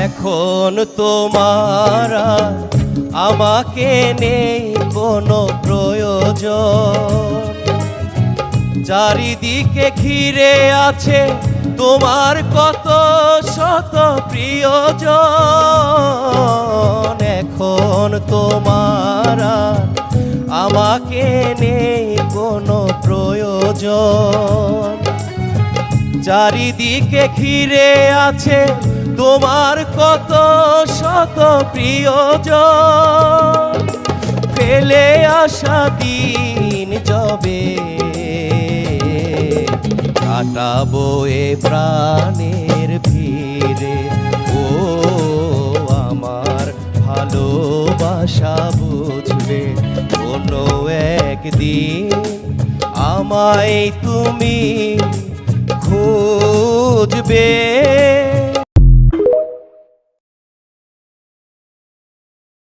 এখন তোমার আর আমাকে নেই কোনো প্রয়োজন। চারিদিকে ঘিরে আছে তোমার কত শত প্রিয়জন। এখন তোমার আর আমাকে নেই কোনো প্রয়োজন। চারিদিকে ঘিরে আছে তোমার কত শত প্রিয়জন। ফেলে আসা দিন যবে কাটাবো এ প্রাণের ভিড়ে। ও আমার ভালোবাসা বুঝবে কোনো একদিন আমায় তুমি খুঁজবে।